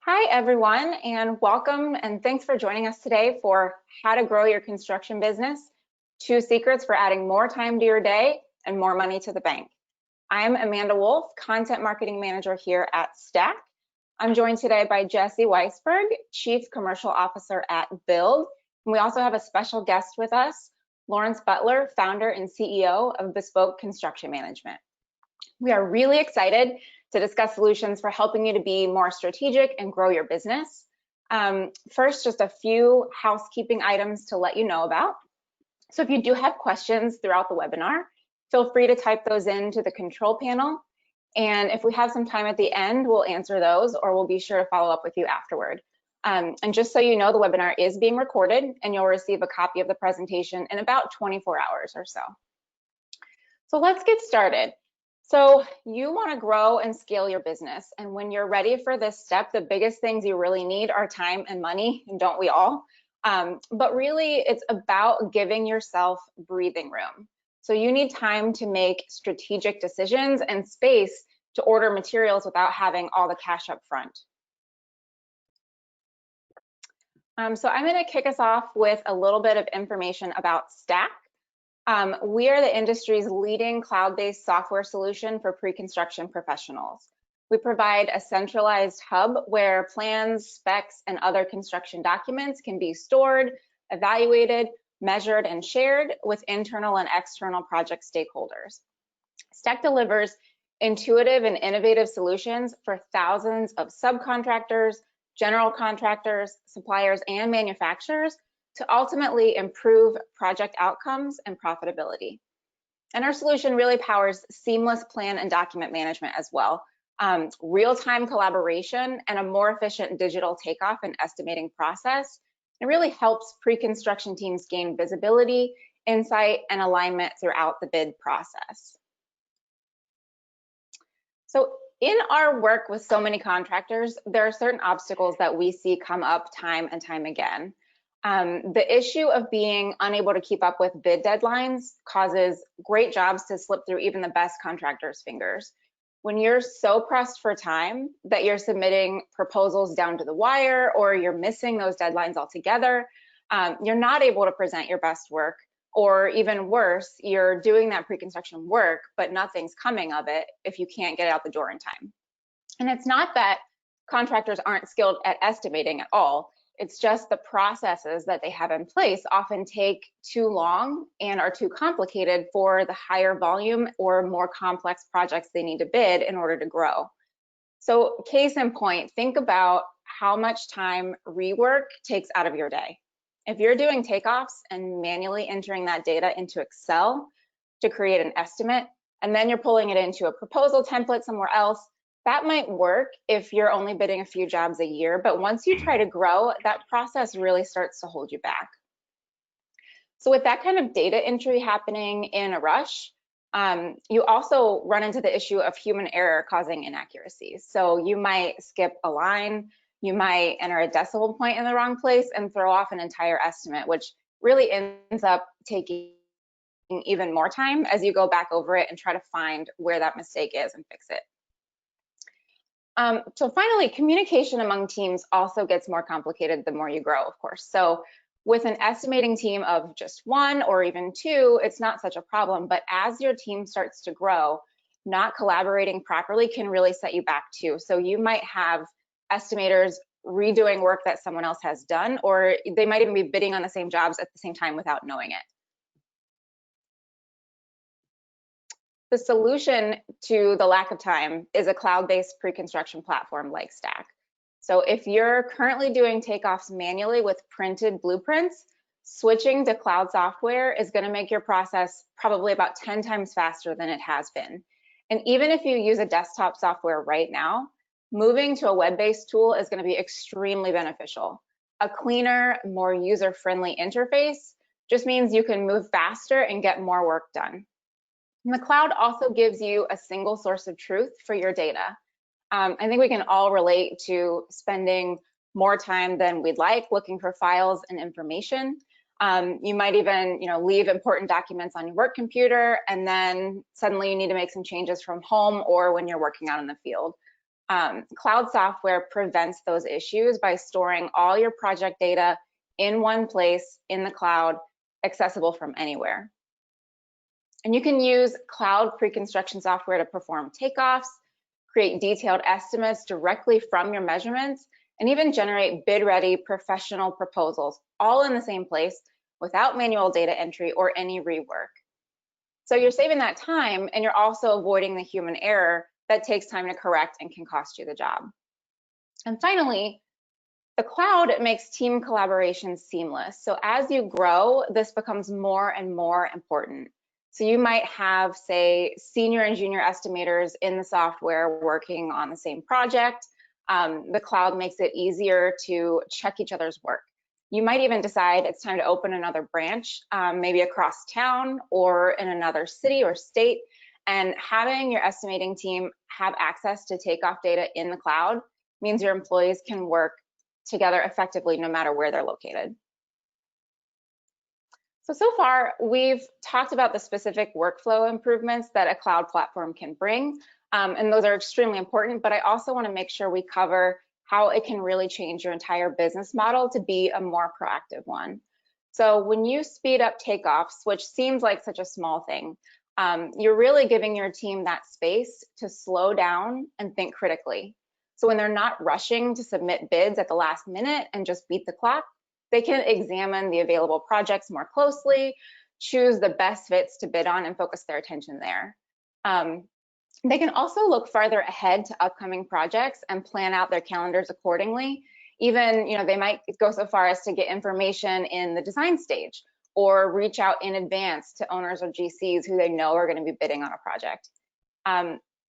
Hi, everyone, and welcome, and thanks for joining us today for How to Grow Your Construction Business, 2 Secrets for Adding More Time to Your Day and More Money to the Bank. I'm Amanda Wolfe, Content Marketing Manager here at Stack. I'm joined today by Jesse Weissburg, Chief Commercial Officer at Build. And we also have a special guest with us, Lawrence Butler, Founder and CEO of Bespoke Construction Management. We are really excited to discuss solutions for helping you to be more strategic and grow your business. First, just a few housekeeping items to let you know about. So if you do have questions throughout the webinar, feel free to type those into the control panel. And if we have some time at the end, we'll answer those, or we'll be sure to follow up with you afterward. And just so you know, the webinar is being recorded and you'll receive a copy of the presentation in about 24 hours or so. So let's get started. So you want to grow and scale your business. And when you're ready for this step, the biggest things you really need are time and money, and don't we all? But really, it's about giving yourself breathing room. So you need time to make strategic decisions and space to order materials without having all the cash up front. So I'm going to kick us off with a little bit of information about Stack. We are the industry's leading cloud-based software solution for pre-construction professionals. We provide a centralized hub where plans, specs, and other construction documents can be stored, evaluated, measured, and shared with internal and external project stakeholders. Stack delivers intuitive and innovative solutions for thousands of subcontractors, general contractors, suppliers, and manufacturers to ultimately improve project outcomes and profitability. And our solution really powers seamless plan and document management as well, real-time collaboration, and a more efficient digital takeoff and estimating process. It really helps pre-construction teams gain visibility, insight, and alignment throughout the bid process. So in our work with so many contractors, there are certain obstacles that we see come up time and time again. The issue of being unable to keep up with bid deadlines causes great jobs to slip through even the best contractors' fingers. When you're so pressed for time that you're submitting proposals down to the wire, or you're missing those deadlines altogether, you're not able to present your best work, or even worse, you're doing that pre-construction work, but nothing's coming of it if you can't get it out the door in time. And it's not that contractors aren't skilled at estimating at all. It's just the processes that they have in place often take too long and are too complicated for the higher volume or more complex projects they need to bid in order to grow. So case in point, think about how much time rework takes out of your day. If you're doing takeoffs and manually entering that data into Excel to create an estimate, and then you're pulling it into a proposal template somewhere else, that might work if you're only bidding a few jobs a year, but once you try to grow, that process really starts to hold you back. So with that kind of data entry happening in a rush, you also run into the issue of human error causing inaccuracies. So you might skip a line, you might enter a decimal point in the wrong place and throw off an entire estimate, which really ends up taking even more time as you go back over it and try to find where that mistake is and fix it. So finally, communication among teams also gets more complicated the more you grow, of course. So with an estimating team of just 1 or even 2, it's not such a problem. But as your team starts to grow, not collaborating properly can really set you back too. So you might have estimators redoing work that someone else has done, or they might even be bidding on the same jobs at the same time without knowing it. The solution to the lack of time is a cloud-based pre-construction platform like Stack. So if you're currently doing takeoffs manually with printed blueprints, switching to cloud software is going to make your process probably about 10 times faster than it has been. And even if you use a desktop software right now, moving to a web-based tool is going to be extremely beneficial. A cleaner, more user-friendly interface just means you can move faster and get more work done. And the cloud also gives you a single source of truth for your data. I think we can all relate to spending more time than we'd like looking for files and information. You might even, leave important documents on your work computer, and then suddenly you need to make some changes from home or when you're working out in the field. Cloud software prevents those issues by storing all your project data in one place in the cloud, accessible from anywhere. And you can use cloud pre-construction software to perform takeoffs, create detailed estimates directly from your measurements, and even generate bid-ready professional proposals, all in the same place without manual data entry or any rework. So you're saving that time, and you're also avoiding the human error that takes time to correct and can cost you the job. And finally, the cloud makes team collaboration seamless. So as you grow, this becomes more and more important. So you might have, say, senior and junior estimators in the software working on the same project. The cloud makes it easier to check each other's work. You might even decide it's time to open another branch, maybe across town or in another city or state. And having your estimating team have access to takeoff data in the cloud means your employees can work together effectively no matter where they're located. So far, we've talked about the specific workflow improvements that a cloud platform can bring, and those are extremely important, but I also want to make sure we cover how it can really change your entire business model to be a more proactive one. So when you speed up takeoffs, which seems like such a small thing, you're really giving your team that space to slow down and think critically. So when they're not rushing to submit bids at the last minute and just beat the clock, they can examine the available projects more closely, choose the best fits to bid on, and focus their attention there. They can also look farther ahead to upcoming projects and plan out their calendars accordingly. Even, they might go so far as to get information in the design stage or reach out in advance to owners or GCs who they know are going to be bidding on a project.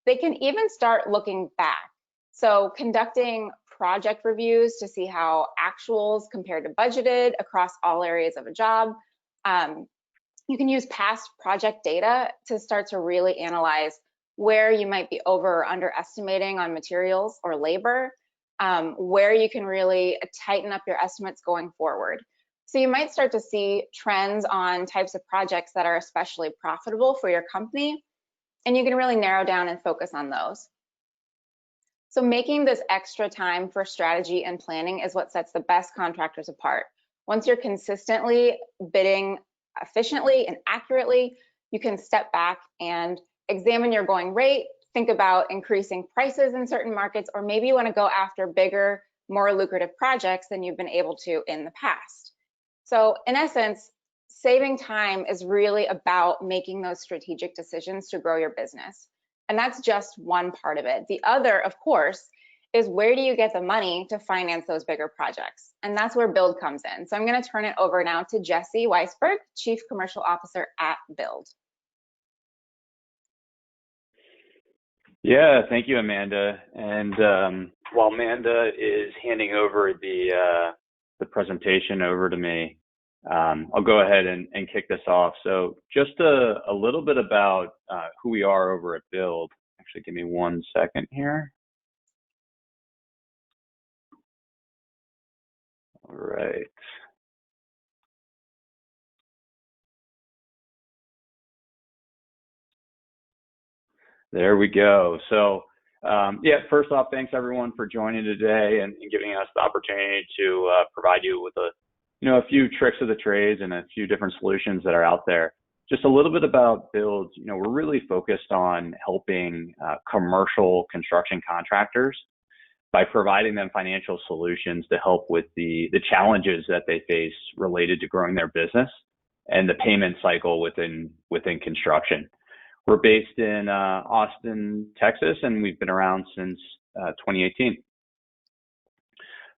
They can even start looking back. So conducting project reviews to see how actuals compared to budgeted across all areas of a job. You can use past project data to start to really analyze where you might be over or underestimating on materials or labor, where you can really tighten up your estimates going forward. So you might start to see trends on types of projects that are especially profitable for your company, and you can really narrow down and focus on those. So making this extra time for strategy and planning is what sets the best contractors apart. Once you're consistently bidding efficiently and accurately, you can step back and examine your going rate, think about increasing prices in certain markets, or maybe you want to go after bigger, more lucrative projects than you've been able to in the past. So in essence, saving time is really about making those strategic decisions to grow your business. And that's just one part of it. The other, of course, is where do you get the money to finance those bigger projects? And that's where Build comes in. So I'm going to turn it over now to Jesse Weissburg, Chief Commercial Officer at Build. Yeah, thank you, Amanda. And while Amanda is handing over the presentation over to me, I'll go ahead and kick this off. So just a little bit about who we are over at Build. Actually, give me 1 second here. All right. There we go. So yeah, first off, thanks everyone for joining today and giving us the opportunity to provide you with a few tricks of the trades and a few different solutions that are out there. Just a little bit about Build. We're really focused on helping commercial construction contractors by providing them financial solutions to help with the challenges that they face related to growing their business and the payment cycle within construction. We're based in Austin, Texas, and we've been around since 2018.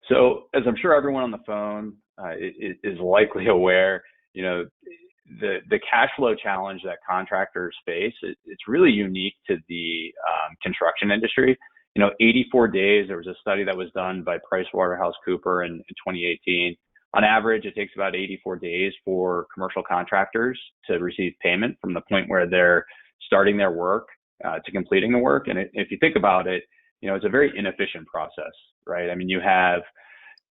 So as I'm sure everyone on the phone is likely aware, the cash flow challenge that contractors face, it's really unique to the construction industry. 84 days, there was a study that was done by PricewaterhouseCoopers in 2018. On average, it takes about 84 days for commercial contractors to receive payment from the point where they're starting their work to completing the work. And if you think about it, it's a very inefficient process, right? I mean, you have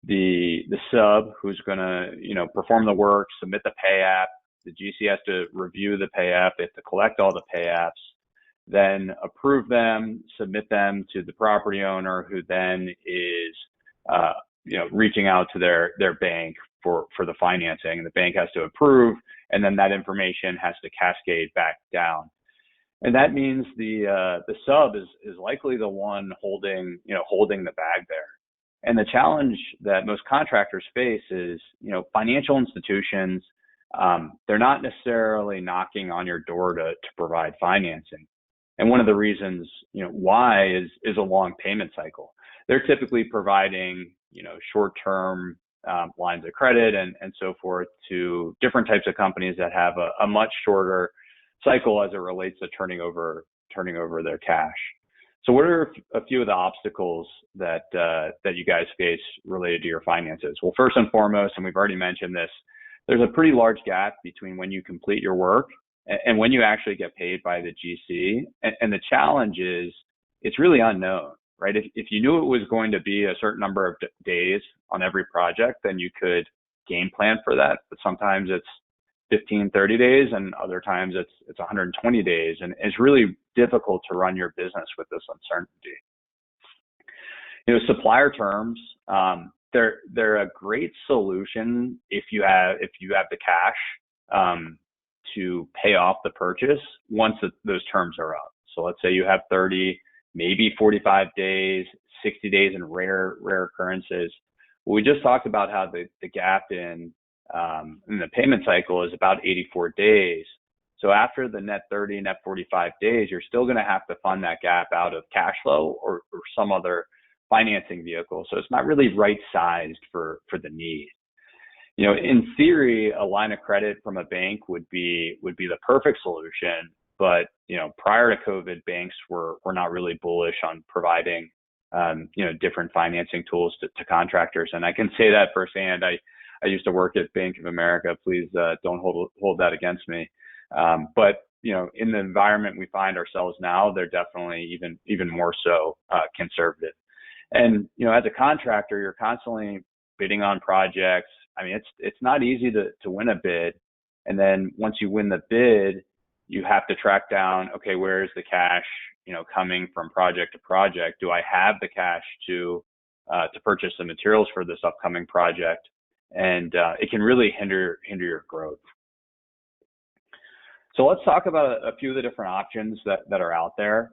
the sub who's going to, perform the work, submit the pay app. The GC has to review the pay app. They have to collect all the pay apps. then approve them, submit them to the property owner, who then is, reaching out to their bank for the financing. The bank has to approve, and then that information has to cascade back down. And that means the sub is likely the one holding the bag there. And the challenge that most contractors face is, financial institutions, they're not necessarily knocking on your door to provide financing. And one of the reasons, why is a long payment cycle. They're typically providing, short-term lines of credit and so forth to different types of companies that have a much shorter cycle as it relates to turning over their cash. So what are a few of the obstacles that you guys face related to your finances? Well, first and foremost, and we've already mentioned this, there's a pretty large gap between when you complete your work and when you actually get paid by the GC. And the challenge is it's really unknown, right? If you knew it was going to be a certain number of days on every project, then you could game plan for that. But sometimes it's 15, 30 days, and other times it's 120 days. And it's really difficult to run your business with this uncertainty. Supplier terms, they're a great solution if you have the cash to pay off the purchase once those terms are up. So let's say you have 30, maybe 45 days, 60 days in rare occurrences. Well, we just talked about how the gap in the payment cycle is about 84 days. So after the net 30, net 45 days, you're still going to have to fund that gap out of cash flow or some other financing vehicle. So it's not really right sized for the need. In theory, a line of credit from a bank would be the perfect solution. But, prior to COVID, banks were not really bullish on providing, different financing tools to contractors. And I can say that firsthand. I used to work at Bank of America. Please don't hold that against me. But in the environment we find ourselves now, they're definitely even more so conservative. And as a contractor, you're constantly bidding on projects. I mean, it's not easy to win a bid. And then once you win the bid, you have to track down, okay, where is the cash coming from project to project? Do I have the cash to purchase the materials for this upcoming project? And it can really hinder your growth. So let's talk about a few of the different options that are out there.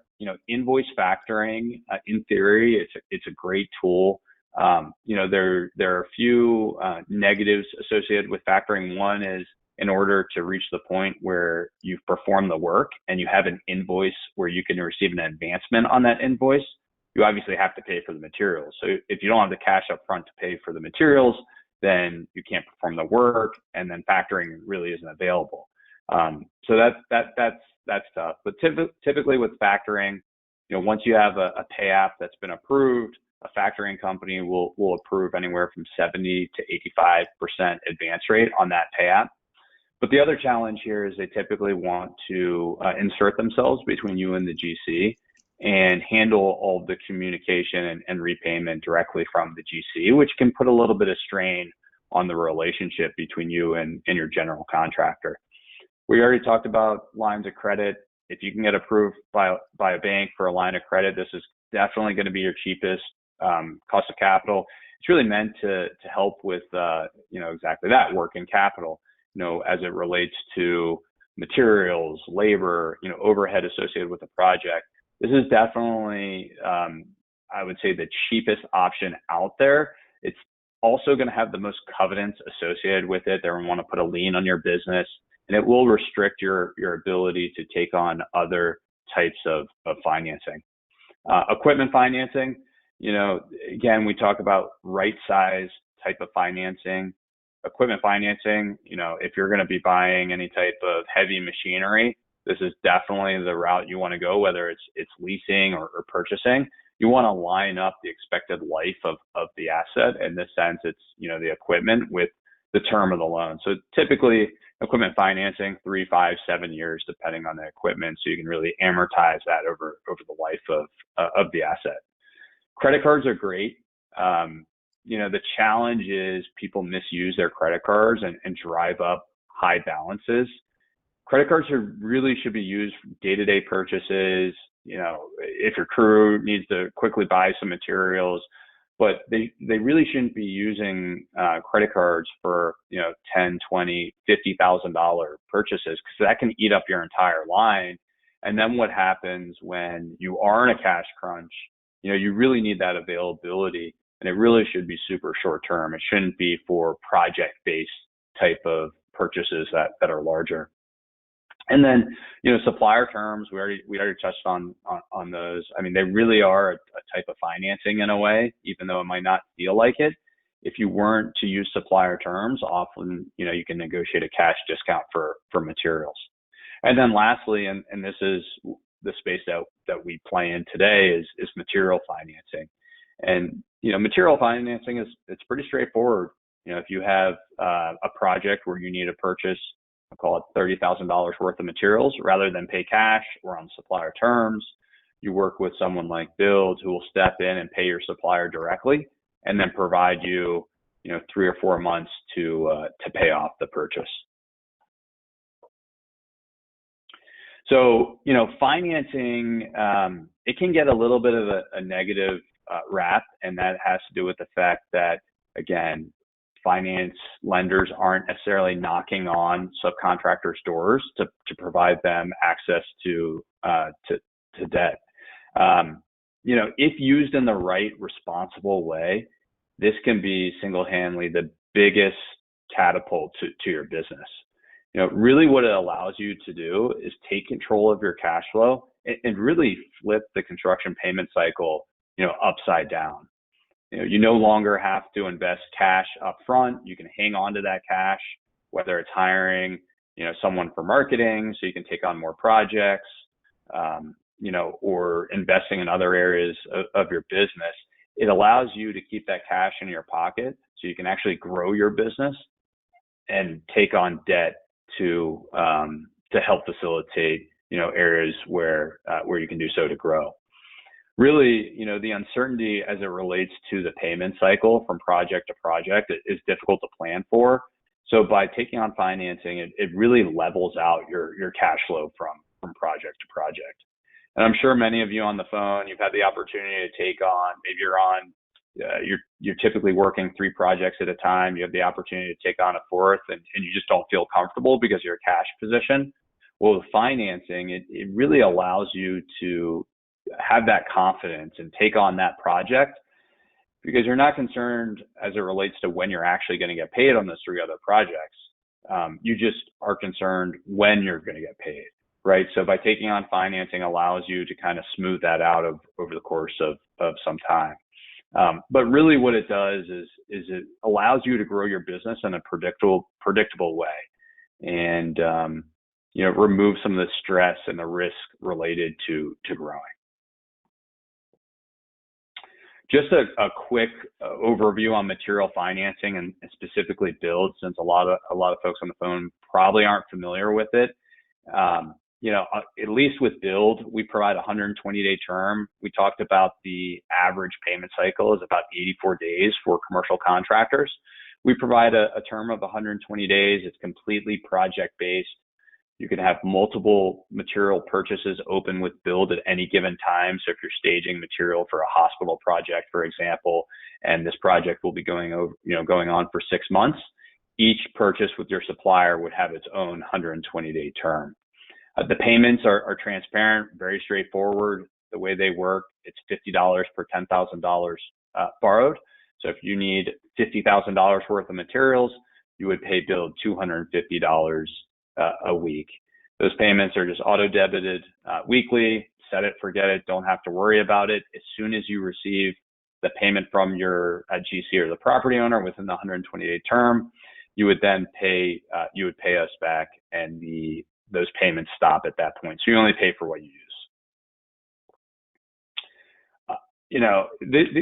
Invoice factoring, in theory, it's a great tool. There are a few negatives associated with factoring. One is, in order to reach the point where you've performed the work and you have an invoice where you can receive an advancement on that invoice, you obviously have to pay for the materials. So if you don't have the cash up front to pay for the materials, then you can't perform the work, and then factoring really isn't available. So that's tough. But typically with factoring, once you have a pay app that's been approved, a factoring company will approve anywhere from 70 to 85% advance rate on that pay app. But the other challenge here is they typically want to insert themselves between you and the GC and handle all the communication and repayment directly from the GC, which can put a little bit of strain on the relationship between you and your general contractor. We already talked about lines of credit. If you can get approved by a bank for a line of credit, this is definitely going to be your cheapest cost of capital. It's really meant to help with exactly that, working capital, as it relates to materials, labor, overhead associated with the project. This is definitely, I would say, the cheapest option out there. It's also going to have the most covenants associated with it. They want to put a lien on your business, and it will restrict your ability to take on other types of financing. Equipment financing, again, we talk about right size type of financing. Equipment financing, if you're going to be buying any type of heavy machinery, this is definitely the route you want to go, whether it's leasing or purchasing. You want to line up the expected life of the asset. In this sense, it's, the equipment with the term of the loan. So typically equipment financing, 3, 5, 7 years, depending on the equipment. So you can really amortize that over the life of the asset. Credit cards are great. The challenge is people misuse their credit cards and drive up high balances. Credit cards really should be used for day-to-day purchases. You know, if your crew needs to quickly buy some materials, but they really shouldn't be using credit cards for, you know, $10, $20, $50,000 purchases, because that can eat up your entire line. And then what happens when you are in a cash crunch? You know, you really need that availability, and it really should be super short term. It shouldn't be for project-based type of purchases that are larger. And then, you know, supplier terms, we already touched on those. I mean, they really are a type of financing in a way, even though it might not feel like it. If you weren't to use supplier terms, often, you know, you can negotiate a cash discount for materials. And then lastly, and this is the space that we play in today, is material financing. And, you know, material financing it's pretty straightforward. You know, if you have a project where you need to purchase, I'll call it $30,000 worth of materials, rather than pay cash or on supplier terms, you work with someone like Build, who will step in and pay your supplier directly, and then provide you, you know, 3 or 4 months to pay off the purchase. So, you know, financing, it can get a little bit of a negative rap, and that has to do with the fact that, again, finance lenders aren't necessarily knocking on subcontractors' doors to provide them access to debt. You know, if used in the right, responsible way, this can be single-handedly the biggest catapult to your business. You know, really what it allows you to do is take control of your cash flow and really flip the construction payment cycle, you know, upside down. You know, you no longer have to invest cash up front. You can hang on to that cash, whether it's hiring, you know, someone for marketing so you can take on more projects, you know, or investing in other areas of your business. It allows you to keep that cash in your pocket so you can actually grow your business and take on debt to help facilitate, you know, areas where you can do so to grow. Really, you know, the uncertainty as it relates to the payment cycle from project to project is difficult to plan for. So by taking on financing, it really levels out your cash flow from project to project. And I'm sure many of you on the phone, you've had the opportunity to take on, maybe you're typically working 3 projects at a time. You have the opportunity to take on a 4th, and you just don't feel comfortable because of your cash position. Well, with financing, it really allows you to have that confidence and take on that project, because you're not concerned as it relates to when you're actually going to get paid on those 3 other projects. You just are concerned when you're going to get paid, right? So by taking on financing allows you to kind of smooth that out over the course of some time. But really what it does is it allows you to grow your business in a predictable way, and you know, remove some of the stress and the risk related to growing. Just a quick overview on material financing and specifically Build, since a lot of folks on the phone probably aren't familiar with it. You know, at least with Build, we provide a 120-day term. We talked about the average payment cycle is about 84 days for commercial contractors. We provide a term of 120 days. It's completely project-based. You can have multiple material purchases open with Build at any given time. So if you're staging material for a hospital project, for example, and this project will be going on for 6 months, each purchase with your supplier would have its own 120-day term. The payments are transparent, very straightforward. The way they work, it's $50 per $10,000 borrowed. So if you need $50,000 worth of materials, you would pay Build $250 a week. Those payments are just auto-debited weekly. Set it, forget it, don't have to worry about it. As soon as you receive the payment from your GC or the property owner within the 120-day term, you would then pay us back, and those payments stop at that point. So you only pay for what you use. You know,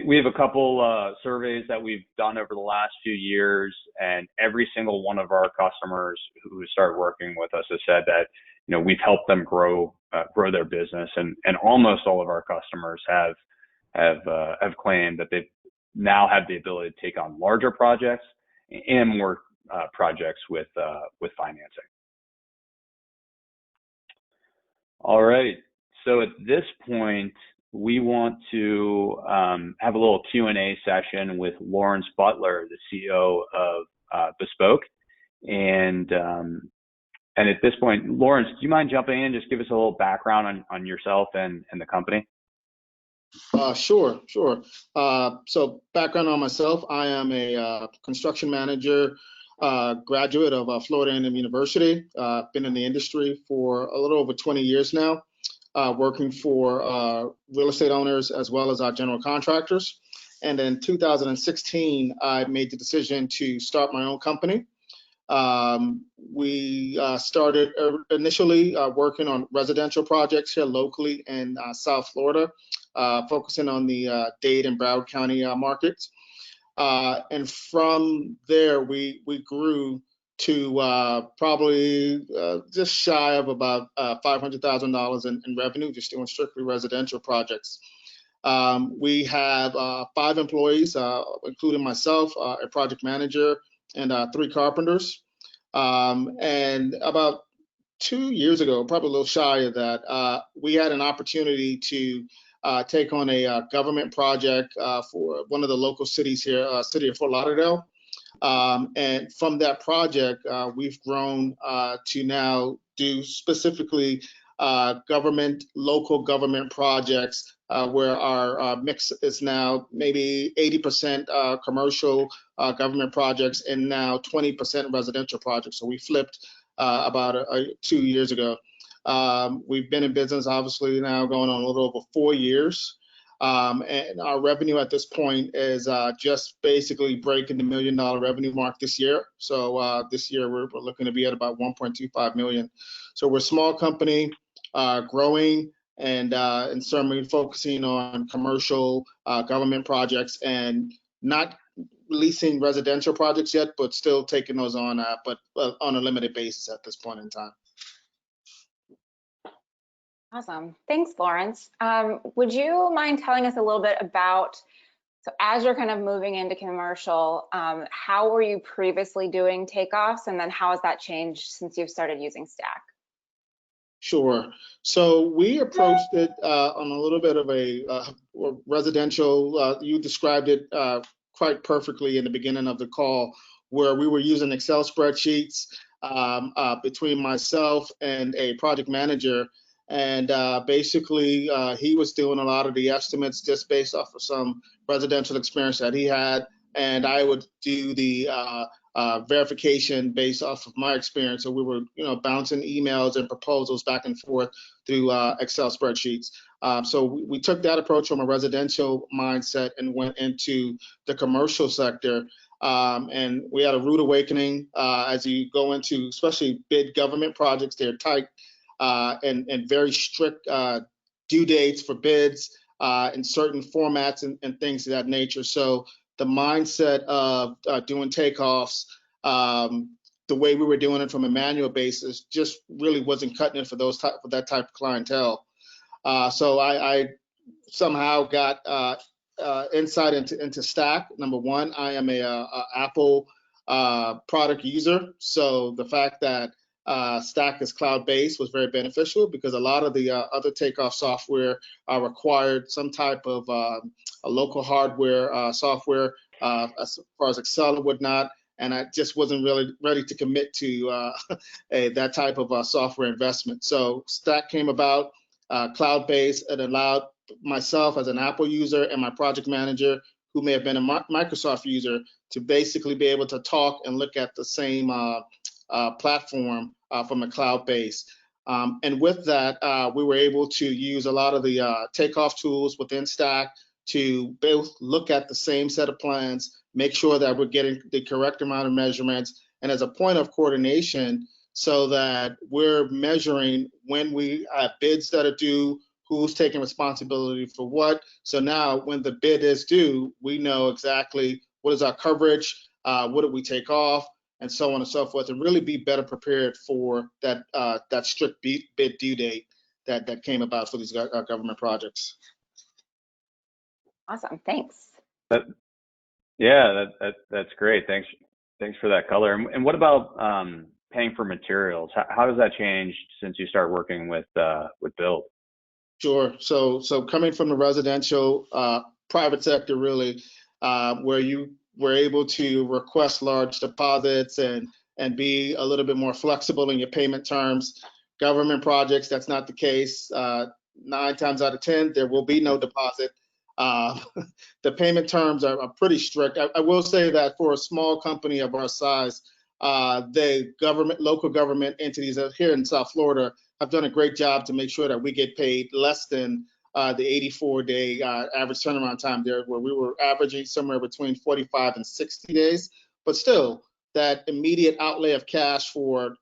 we have a couple surveys that we've done over the last few years, and every single one of our customers who start working with us has said that, you know, we've helped them grow their business, and almost all of our customers have claimed that they now have the ability to take on larger projects and more projects with financing. All right. So at this point, we want to have a little Q&A session with Lawrence Butler, the CEO of Bespoke. And at this point, Lawrence, do you mind jumping in? Just give us a little background on yourself and the company. Sure. So background on myself, I am a construction manager, graduate of Florida A&M University. Been in the industry for a little over 20 years now, working for real estate owners as well as our general contractors. And in 2016, I made the decision to start my own company. We started initially working on residential projects here locally in South Florida, focusing on the Dade and Broward County markets. And from there, we grew to probably just shy of about $500,000 in revenue, just doing strictly residential projects. We have 5 employees, including myself, a project manager, and 3 carpenters. And about 2 years ago, probably a little shy of that, we had an opportunity to take on a government project for one of the local cities here, city of Fort Lauderdale. And from that project, we've grown to now do specifically local government projects where our mix is now maybe 80% commercial government projects and now 20% residential projects. So we flipped about 2 years ago. We've been in business, obviously, now going on a little over 4 years. And our revenue at this point is just basically breaking the $1 million revenue mark this year. So this year we're looking to be at about 1.25 million. So we're a small company, growing, and certainly focusing on commercial government projects and not leasing residential projects yet, but still taking those on, but on a limited basis at this point in time. Awesome. Thanks, Lawrence. Would you mind telling us a little bit about, so as you're kind of moving into commercial, how were you previously doing takeoffs, and then how has that changed since you've started using Stack? Sure. So we approached it on a little bit of a residential, you described it quite perfectly in the beginning of the call, where we were using Excel spreadsheets between myself and a project manager. And basically, he was doing a lot of the estimates just based off of some residential experience that he had. And I would do the verification based off of my experience. So we were, bouncing emails and proposals back and forth through Excel spreadsheets. So we took that approach from a residential mindset and went into the commercial sector. And we had a rude awakening as you go into, especially big government projects. They're tight and very strict due dates for bids in certain formats and things of that nature. So the mindset of doing takeoffs, the way we were doing it from a manual basis, just really wasn't cutting it for that type of clientele. So I somehow got insight into Stack. Number one, I am a Apple product user, so the fact that Stack is cloud-based was very beneficial because a lot of the other takeoff software required some type of a local hardware software as far as Excel and whatnot, and I just wasn't really ready to commit to that type of software investment. So Stack came about, cloud-based. It allowed myself as an Apple user and my project manager, who may have been a Microsoft user, to basically be able to talk and look at the same platform from a cloud base. And with that, we were able to use a lot of the takeoff tools within Stack to both look at the same set of plans, make sure that we're getting the correct amount of measurements, and as a point of coordination, so that we're measuring when we have bids that are due, who's taking responsibility for what. So now when the bid is due, we know exactly what is our coverage, what do we take off, and so on and so forth, and really be better prepared for that strict bid due date that came about for these government projects. Awesome, thanks. That's great. Thanks for that color. And what about paying for materials? How does that change since you start working with Build? Sure. So coming from the residential private sector, really, where you were able to request large deposits and be a little bit more flexible in your payment terms. Government projects, that's not the case. 9 times out of 10, there will be no deposit. Uh, the payment terms are pretty strict. I will say that for a small company of our size, the local government entities here in South Florida have done a great job to make sure that we get paid less than the 84-day average turnaround time there, where we were averaging somewhere between 45 and 60 days. But still, that immediate outlay of cash for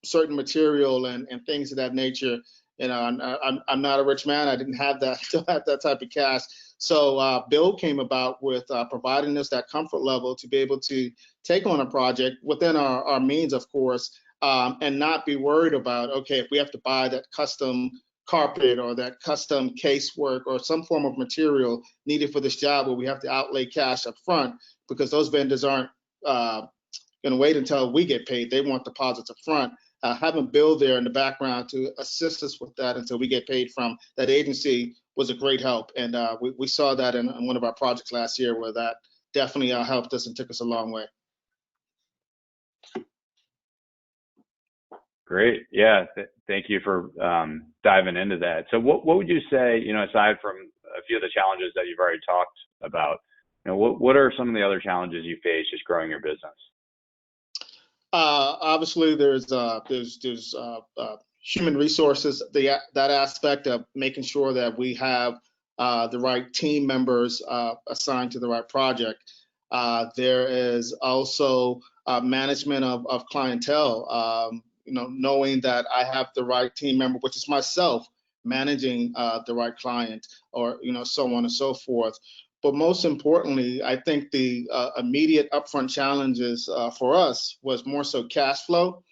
certain material and things of that nature, I'm not a rich man. I didn't have that, don't have that type of cash. So Bill came about with providing us that comfort level to be able to take on a project within our means, of course, and not be worried about, okay, if we have to buy that custom carpet or that custom casework or some form of material needed for this job where we have to outlay cash up front, because those vendors aren't going to wait until we get paid. They want deposits up front. Having Bill there in the background to assist us with that until we get paid from that agency was a great help. And we saw that in one of our projects last year, where that definitely helped us and took us a long way. Great. Yeah. Thank you for diving into that. So what would you say, aside from a few of the challenges that you've already talked about, what are some of the other challenges you face just growing your business? Obviously, there's human resources, that aspect of making sure that we have the right team members assigned to the right project. There is also management of clientele, knowing that I have the right team member, which is myself, managing the right client, or so on and so forth. But most importantly, I think the immediate upfront challenges for us was more so cash flow,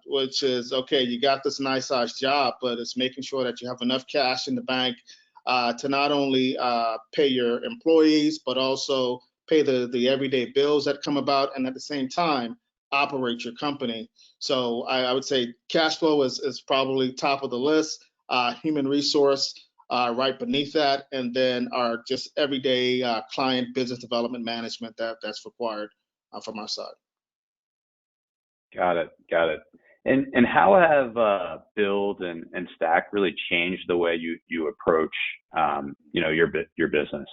which is, okay, you got this nice sized job, but it's making sure that you have enough cash in the bank to not only pay your employees, but also pay the everyday bills that come about, and at the same time, operate your company. So I would say cash flow is probably top of the list, human resource right beneath that, and then our just everyday client business development management that's required from our side. Got it. And how have Build and Stack really changed the way you approach your business?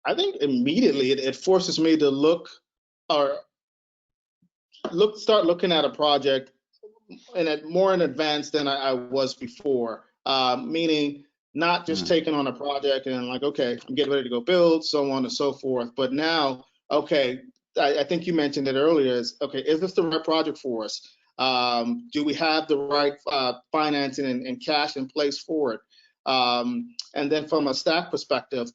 I think immediately it forces me to start looking at a project more in advance than I was before. Meaning not just taking on a project and like, okay, I'm getting ready to go build, so on and so forth. But now, okay, I think you mentioned it earlier, is this the right project for us? Do we have the right financing and cash in place for it? And then from a Stack perspective,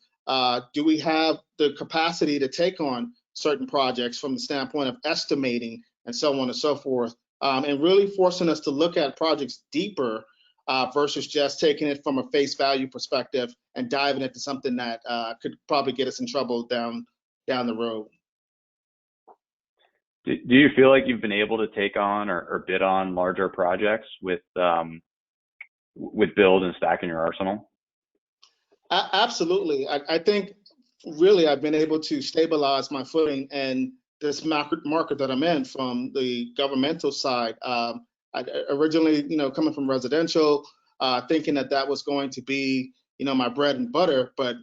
do we have the capacity to take on certain projects from the standpoint of estimating and so on and so forth, and really forcing us to look at projects deeper versus just taking it from a face value perspective and diving into something that could probably get us in trouble down the road. Do you feel like you've been able to take on or bid on larger projects with Build and Stack in your arsenal? Absolutely. I think really I've been able to stabilize my footing and this market that I'm in from the governmental side. I originally, coming from residential, thinking that was going to be, my bread and butter, but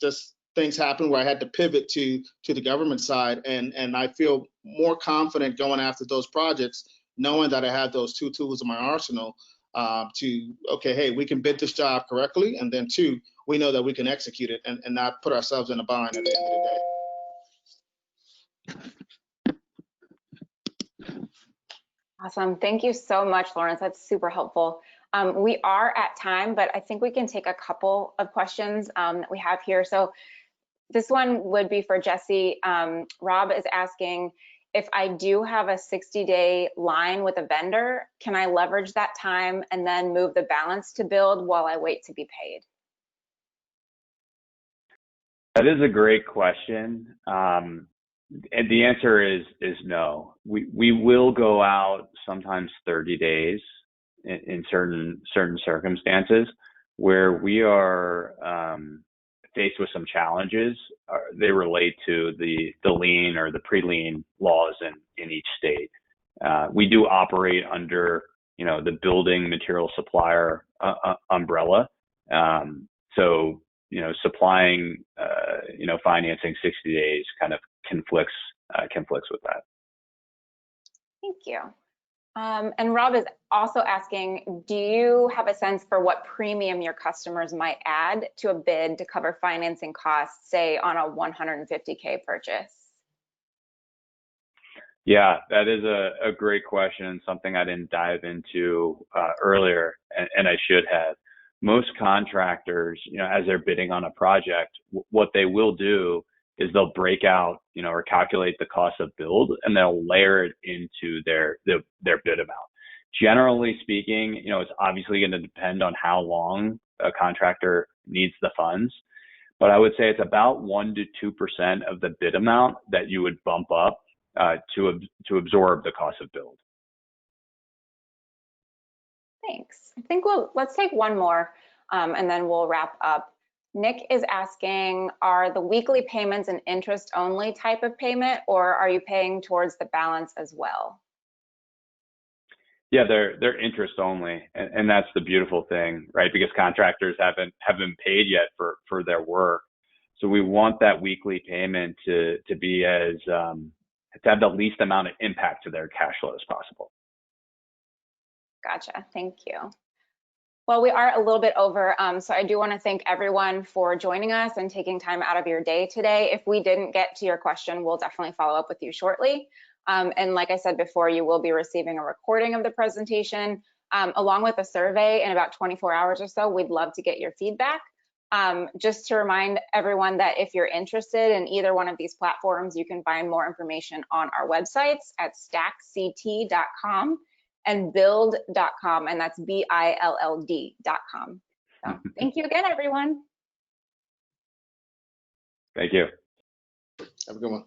just things happened where I had to pivot to the government side, and I feel more confident going after those projects, knowing that I have those two tools in my arsenal okay, hey, we can bid this job correctly, and then two, we know that we can execute it and not put ourselves in a bind at the end of the day. Awesome. Thank you so much, Lawrence. That's super helpful. We are at time, but I think we can take a couple of questions that we have here. So this one would be for Jesse. Rob is asking, if I do have a 60-day line with a vendor, can I leverage that time and then move the balance to Build while I wait to be paid? That is a great question. And the answer is no. We will go out sometimes 30 days in certain circumstances where we are faced with some challenges. They relate to the lien or the pre-lien laws in each state. We do operate under the building material supplier umbrella. So supplying financing 60 days kind of conflicts with that. Thank you. And Rob is also asking, do you have a sense for what premium your customers might add to a bid to cover financing costs, say on a $150K purchase? Yeah, that is a great question, something I didn't dive into earlier, and I should have. Most contractors, as they're bidding on a project, what they will do is they'll break out, or calculate the cost of build, and they'll layer it into their bid amount. Generally speaking, it's obviously going to depend on how long a contractor needs the funds, but I would say it's about 1% to 2% of the bid amount that you would bump up to absorb the cost of build. Thanks. I think let's take one more and then we'll wrap up. Nick is asking, are the weekly payments an interest only type of payment, or are you paying towards the balance as well? Yeah, they're interest only, and that's the beautiful thing, right? Because contractors haven't paid yet for their work, so we want that weekly payment to be to have the least amount of impact to their cash flow as possible. Gotcha. Thank you. Well, we are a little bit over, so I do want to thank everyone for joining us and taking time out of your day today. If we didn't get to your question, we'll definitely follow up with you shortly. And like I said before, you will be receiving a recording of the presentation along with a survey in about 24 hours or so. We'd love to get your feedback. Just to remind everyone that if you're interested in either one of these platforms, you can find more information on our websites at stackct.com and build.com, and that's BILLD.com. So thank you again, everyone. Thank you. Have a good one.